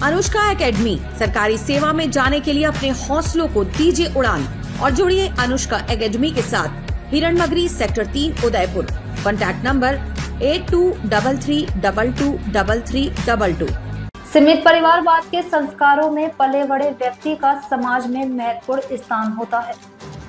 Anushka academy. सरकारी सेवा में जाने के लिए अपने हौसलों को दीजिए उड़ान और जुड़िए अनुष्का एकेडमी के साथ। Hiranmagri sector 3 Udaipur. Contact number 8233223322। सीमित परिवारवाद के संस्कारों में पले बड़े व्यक्ति का समाज में महत्वपूर्ण स्थान होता है।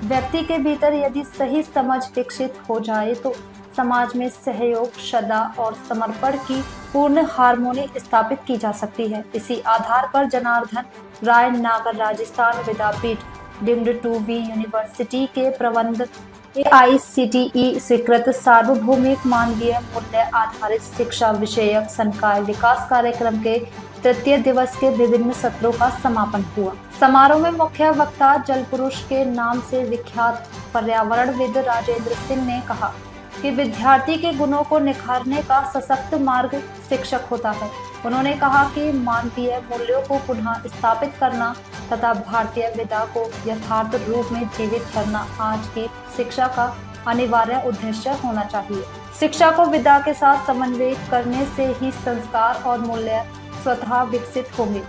व्यक्ति के भीतर यदि सही समझ विकसित हो जाए तो समाज में सहयोग, श्रद्धा और समर्पण की पूर्ण हार्मोनी स्थापित की जा सकती है। इसी आधार पर जनार्दन राय नागर राजस्थान विद्यापीठ डीम्ड टू बी यूनिवर्सिटी के प्रबंध AICTE स्वीकृत सार्वभौमिक मानवीय मूल्य आधारित शिक्षा विषयक संकाय विकास कार्यक्रम के तृतीय दिवस के विभिन्न सत्रों का समापन हुआ। समारोह में मुख्य वक्ता जल पुरुष के नाम से विख्यात पर्यावरणविद राजेंद्र सिंह ने कहा कि विद्यार्थी के गुणों को निखारने का सशक्त मार्ग शिक्षक होता है। उन्होंने कहा कि मानवीय मूल्यों को पुनः स्थापित करना तथा भारतीय विधा को यथार्थ रूप में जीवित करना आज की शिक्षा का अनिवार्य उद्देश्य होना चाहिए। शिक्षा को विधा के साथ समन्वय करने से ही संस्कार और मूल्य स्वतः विकसित होंगे।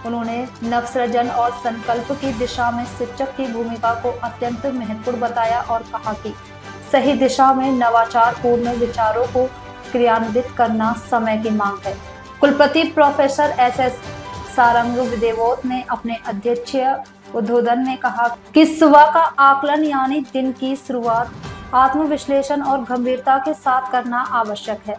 उन्होंने नवसृजन और संकल्प की दिशा में शिक्षक की भूमिका को अत्यंत महत्वपूर्ण बताया और कहा कि सही दिशा में नवाचार पूर्ण विचारों को क्रियान्वित करना समय की मांग है। कुलपति प्रोफेसर SS सारंग विदेवोत ने अपने अध्यक्षीय उद्बोधन में कहा कि सुबह का आकलन यानी दिन की शुरुआत आत्मविश्लेषण और गंभीरता के साथ करना आवश्यक है।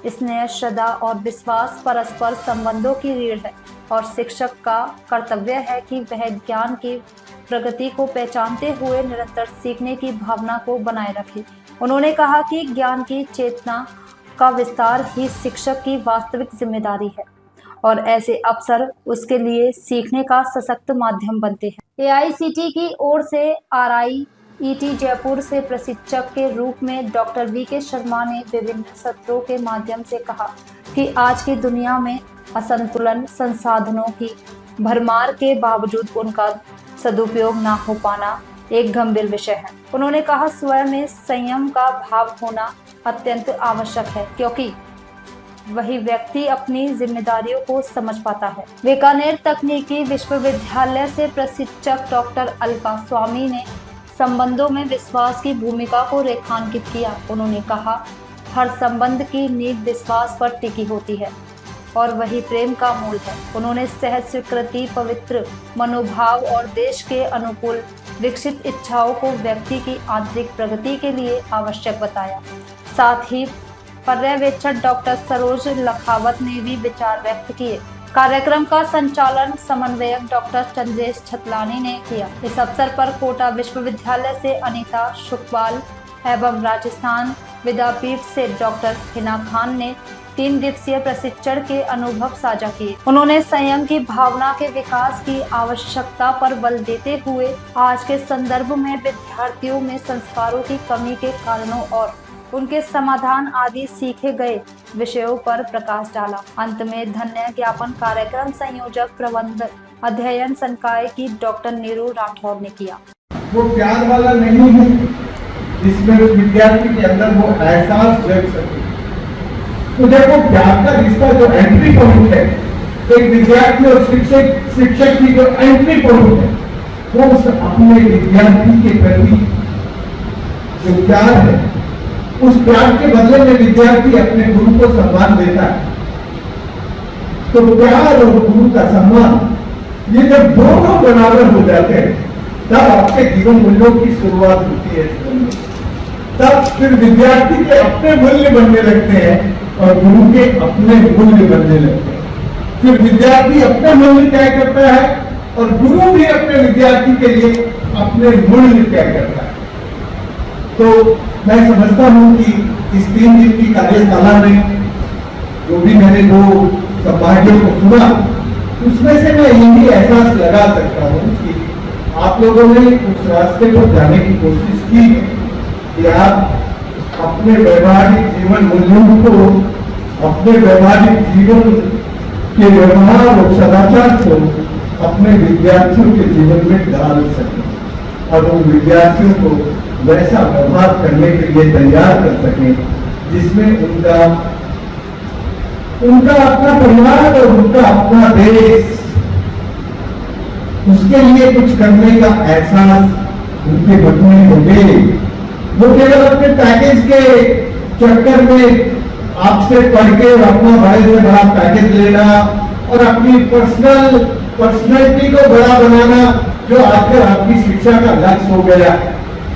स्नेह, श्रद्धा और विश्वास परस्पर संबंधों की रीढ़ है और शिक्षक का कर्तव्य है कि वह ज्ञान की प्रगति को पहचानते हुए निरंतर सीखने की भावना को बनाए रखे। उन्होंने कहा कि ज्ञान की चेतना का विस्तार ही शिक्षक की वास्तविक जिम्मेदारी है और ऐसे अवसर उसके लिए सीखने का सशक्त माध्यम बनते हैं। AICTE की ओर से RIET जयपुर से प्रशिक्षक के रूप में डॉक्टर VK शर्मा ने विभिन्न सत्रों के माध्यम से कहा कि आज की दुनिया में असंतुलन, संसाधनों की भरमार के बावजूद उनका सदुपयोग न हो पाना एक गंभीर विषय है। उन्होंने कहा स्वयं में संयम का भाव होना अत्यंत आवश्यक है क्योंकि वही व्यक्ति अपनी जिम्मेदारियों को समझ पाता है। बीकानेर तकनीकी विश्वविद्यालय से प्रशिक्षक डॉक्टर अलका स्वामी ने संबंधों में विश्वास की भूमिका को रेखांकित किया। उन्होंने कहा हर संबंध की नींव विश्वास पर टिकी होती है और वही प्रेम का मूल है। उन्होंने सहज स्वीकृति, पवित्र मनोभाव और देश के अनुकूल विकसित इच्छाओं को व्यक्ति की आंतरिक प्रगति के लिए आवश्यक बताया। साथ ही पर्यवेक्षक डॉक्टर सरोज लखावत ने भी विचार व्यक्त किए। कार्यक्रम का संचालन समन्वयक डॉक्टर चंद्रेश छतलानी ने किया। इस अवसर पर कोटा विश्वविद्यालय से अनीता शुकवाल एवं राजस्थान विद्यापीठ से डॉक्टर हिना खान ने 3 दिवसीय प्रशिक्षण के अनुभव साझा किए। उन्होंने संयम की भावना के विकास की आवश्यकता पर बल देते हुए आज के संदर्भ में विद्यार्थियों में संस्कारों की कमी के कारणों और उनके समाधान आदि सीखे गए विषयों पर प्रकाश डाला। अंत में धन्य ज्ञापन कार्यक्रम संयोजक प्रबंध अध्ययन संकाय की डॉक्टर नीरू राठौर ने किया। वो प्यार वाला नहीं है जिसमें विद्यार्थी के अंदर वो एहसास जग सके। तो जब वो प्यार का रिश्ता जो एंट्री पॉइंट है, तो एक विद्यार्थी और शिक्षक की जो एंट्री पॉइंट है, वो अपने विद्यार्थी के प्रति जो प्यार है, उस प्यार के बदले में विद्यार्थी अपने गुरु को सम्मान देता है। तो प्यार और गुरु का सम्मान, ये जब दोनों बराबर हो जाते हैं तब आपके जीवन मूल्यों की शुरुआत होती है। तब फिर विद्यार्थी के अपने मूल्य बनने लगते हैं और गुरु के अपने मूल्य बनने लगते हैं। फिर विद्यार्थी अपने मूल्य तय करता है और गुरु भी अपने विद्यार्थी के लिए अपने मूल्य तय करता है। तो मैं समझता हूं कि इस 3 दिन की कार्यशाला में जो भी मैंने 2 संवादियों को सुना, उसमें से मैं यही एहसास लगा सकता हूं कि आप लोगों ने उस रास्ते पर जाने की कोशिश की है कि आप अपने वैवाहिक जीवन मूल्यों को, अपने वैवाहिक जीवन के व्यवहार और सदाचार को अपने विद्यार्थियों के जीवन में डाल सकें और उन विद्यार्थियों को वैसा व्यवहार करने के लिए तैयार कर सकें जिसमें उनका उनका अपना परिवार और उनका अपना देश, उसके लिए कुछ करने का एहसास उनके मन में होंगे। वो केवल अपने पैकेज के चक्कर में आपसे पढ़ के और अपना बड़े से बड़ा पैकेज लेना और अपनी पर्सनैलिटी को बड़ा बनाना, जो आजकल आपकी शिक्षा का लक्ष्य हो गया।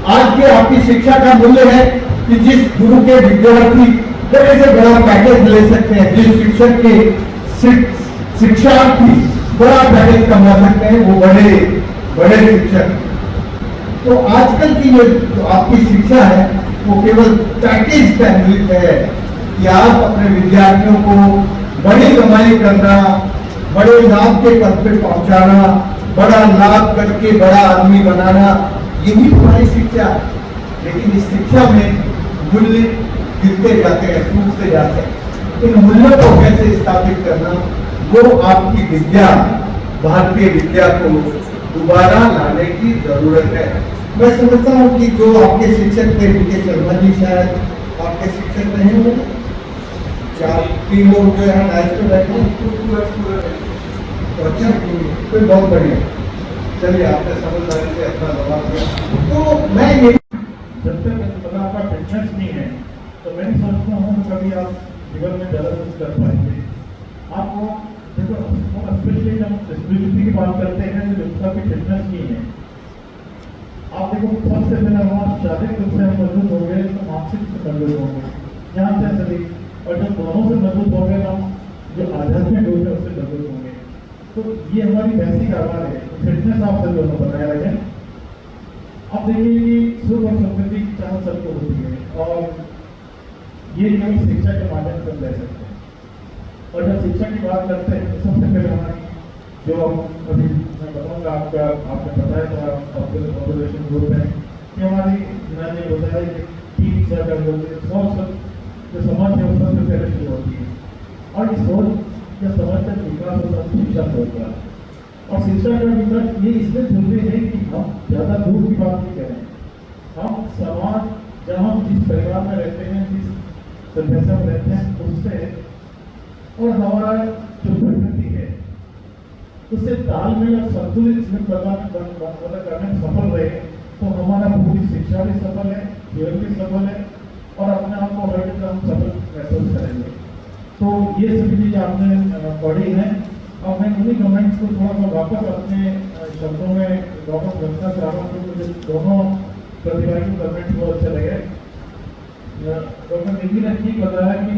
आज के आपकी शिक्षा का मूल्य है कि जिस गुरु के विद्यार्थी बड़े से बड़ा पैकेज ले सकते हैं, जिस शिक्षक के शिक्षार्थी बड़ा पैकेज कमा सकते हैं, वो बड़े शिक्षक। तो आजकल की जो आपकी शिक्षा है वो केवल पैकेज केंद्रित है कि आप अपने विद्यार्थियों को बड़ी कमाई करना, बड़े लाभ के पद पे पहुंचाना, बड़ा लाभ करके बड़ा आदमी बनाना, यही हमारी शिक्षा है। लेकिन इस शिक्षा में मूल्य गिरते जाते हैं, टूटते जाते हैं। इन मूल्यों को कैसे स्थापित करना, वो आपकी विद्या, भारतीय विद्या को दोबारा लाने की जरूरत है। मैं समझता हूँ कि जो आपके शिक्षक थे, पीके शर्मा जी शायद आपके शिक्षक रहे होंगे, 4-3 लोग जो है डायस पे बैठे हैं, तो अच्छा कोई बहुत बढ़िया। चलिए, आपने समझदारी से अपना जवाब दिया। तो मैं ये जब तक अगर आपका फिटनेस नहीं है तो मैं नहीं सोचता हूँ कि कभी आप जीवन में ज़्यादा कुछ कर पाएंगे। आपको देखो, स्पेशली जब स्पिरिचुअलिटी की बात करते हैं तो जिसका भी फिटनेस नहीं है, आप देखो सबसे पहले हम शारीरिक रूप से मजबूत होंगे तो मानसिक से मजबूत होंगे, यहाँ से सभी, और जब दोनों से मजबूत होंगे तो जो आध्यात्मिक रूप है उससे मजबूत होंगे। तो ये हमारी बेसिक आधार है। फिटनेस आप सब दोनों बनाए रखें। आप देखिए कि सुख और समृद्धि की चाह सबको होती है और ये केवल शिक्षा के माध्यम से ले सकते हैं। और जब शिक्षा की बात करते हैं तो सबसे पहले हमारी जो अभी मैं बताऊंगा, आपने बताया था ऑब्जर्वेशन ग्रुप है कि हमारी मैंने बताया कि 3 सर्कल होते हैं। जो समाज है वो सबसे पहले शुरू होती है और इस सोच या समाज का विकास होता है शिक्षा से होता है। और शिक्षा का विकास ये इसलिए जरूरी है कि हम ज़्यादा दूर की बात नहीं करें। हम समाज जहाँ हम जिस परिवार में रहते हैं, जिस सभ्यता में रहते हैं, उससे और हमारा जो प्रकृति है उससे तालमेल और संतुलित जीवन करने में सफल रहे तो हमारा पूरी शिक्षा भी सफल है, जीवन भी सफल है और अपने आप को हर जगह हम सफल महसूस करेंगे। तो ये सभी चीज़ें आपने पढ़ी हैं और मैं उन्हीं कमेंट्स को थोड़ा सा वापस अपने शब्दों में वापस रखना चाह रहा हूँ। मुझे दोनों प्रतिभागी कमेंट्स बहुत अच्छे लगे। डॉक्टर निधि ने ठीक बताया कि